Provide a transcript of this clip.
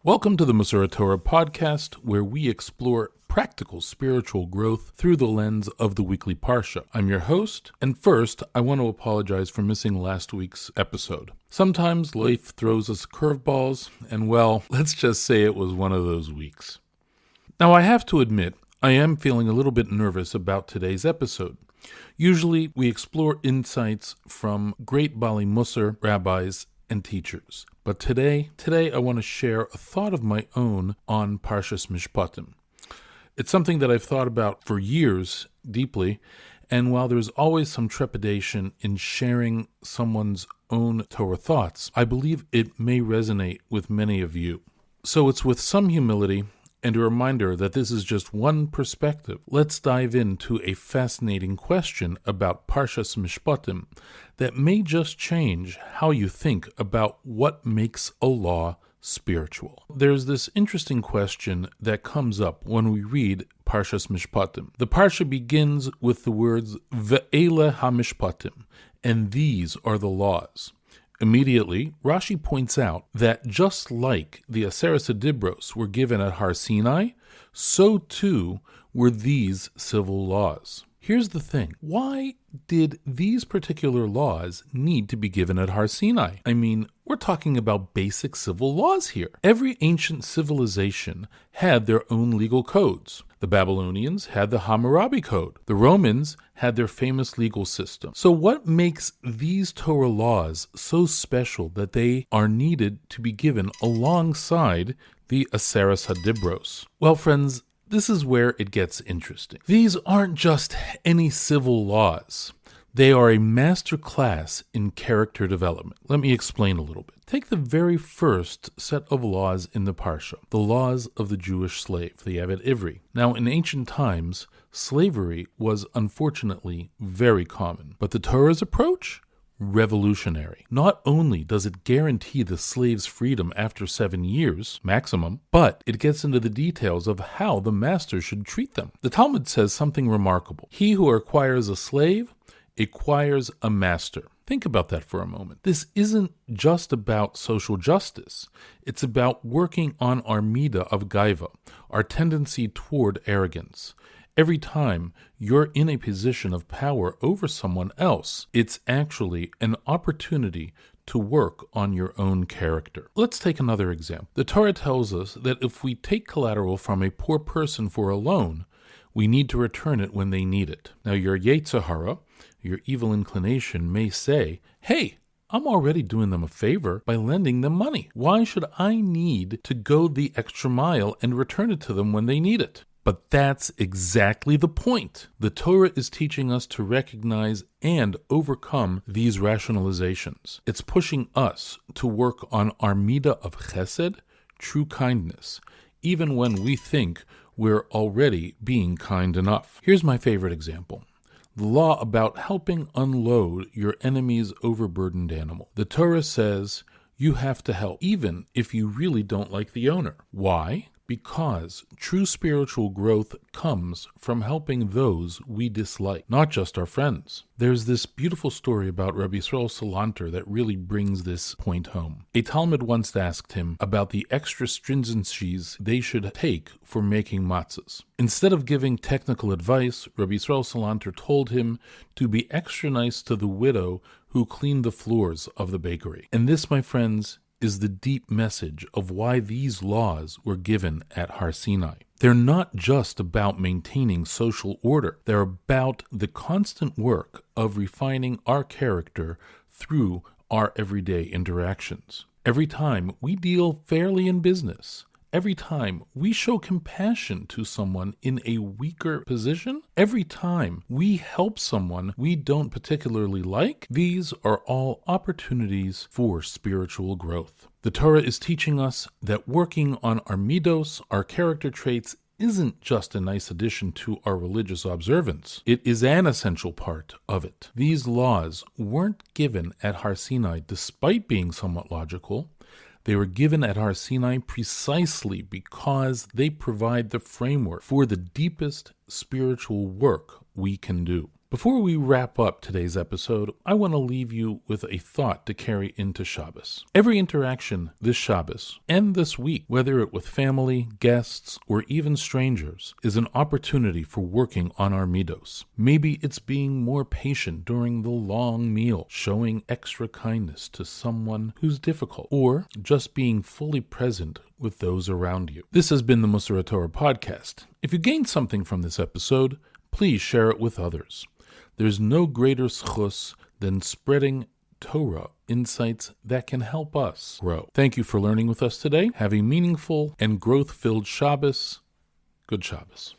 Welcome to the Masorah Torah podcast, where we explore practical spiritual growth through the lens of the weekly Parsha. I'm your host, and first, I want to apologize for missing last week's episode. Sometimes life throws us curveballs, and well, let's just say it was one of those weeks. Now, I have to admit, I am feeling a little bit nervous about today's episode. Usually, we explore insights from great Bali Musar rabbis and teachers. But today I want to share a thought of my own on Parshas Mishpatim. It's something that I've thought about for years deeply, and while there's always some trepidation in sharing someone's own Torah thoughts, I believe it may resonate with many of you. So it's with some humility and a reminder that this is just one perspective. Let's dive into a fascinating question about Parshas Mishpatim that may just change how you think about what makes a law spiritual. There's this interesting question that comes up when we read Parshas Mishpatim. The Parsha begins with the words Ve'ele HaMishpatim, and these are the laws. Immediately, Rashi points out that just like the Aseret Dibros were given at Har Sinai, so too were these civil laws. Here's the thing. Why did these particular laws need to be given at Har Sinai? I mean, we're talking about basic civil laws here. Every ancient civilization had their own legal codes. The Babylonians had the Hammurabi Code. The Romans had their famous legal system. So what makes these Torah laws so special that they are needed to be given alongside the Aseret HaDibros? Well, friends, this is where it gets interesting. These aren't just any civil laws. They are a master class in character development. Let me explain a little bit. Take the very first set of laws in the Parsha, the laws of the Jewish slave, the Eved Ivri. Now, in ancient times, slavery was unfortunately very common, but the Torah's approach? Revolutionary. Not only does it guarantee the slave's freedom after 7 years, maximum, but it gets into the details of how the master should treat them. The Talmud says something remarkable. He who acquires a slave acquires a master. Think about that for a moment. This isn't just about social justice. It's about working on our midah of gaiva, our tendency toward arrogance. Every time you're in a position of power over someone else, it's actually an opportunity to work on your own character. Let's take another example. The Torah tells us that if we take collateral from a poor person for a loan, we need to return it when they need it. Now, your Yetzer Hara, your evil inclination, may say, hey, I'm already doing them a favor by lending them money. Why should I need to go the extra mile and return it to them when they need it? But that's exactly the point. The Torah is teaching us to recognize and overcome these rationalizations. It's pushing us to work on our midah of chesed, true kindness, even when we think we're already being kind enough. Here's my favorite example. The law about helping unload your enemy's overburdened animal. The Torah says you have to help, even if you really don't like the owner. Why? Because true spiritual growth comes from helping those we dislike, not just our friends. There's this beautiful story about Rabbi Yisrael Salanter that really brings this point home. A Talmud once asked him about the extra stringencies they should take for making matzahs. Instead of giving technical advice, Rabbi Yisrael Salanter told him to be extra nice to the widow who cleaned the floors of the bakery. And this, my friends, is the deep message of why these laws were given at Har Sinai. They're not just about maintaining social order. They're about the constant work of refining our character through our everyday interactions. Every time we deal fairly in business, every time we show compassion to someone in a weaker position, every time we help someone we don't particularly like, these are all opportunities for spiritual growth. The Torah is teaching us that working on our midos, our character traits, isn't just a nice addition to our religious observance. It is an essential part of it. These laws weren't given at Har Sinai despite being somewhat logical. They were given at Har Sinai precisely because they provide the framework for the deepest spiritual work we can do. Before we wrap up today's episode, I want to leave you with a thought to carry into Shabbos. Every interaction this Shabbos and this week, whether it with family, guests, or even strangers, is an opportunity for working on our midos. Maybe it's being more patient during the long meal, showing extra kindness to someone who's difficult, or just being fully present with those around you. This has been the Musar Torah podcast. If you gained something from this episode, please share it with others. There's no greater schus than spreading Torah insights that can help us grow. Thank you for learning with us today. Have a meaningful and growth-filled Shabbos. Good Shabbos.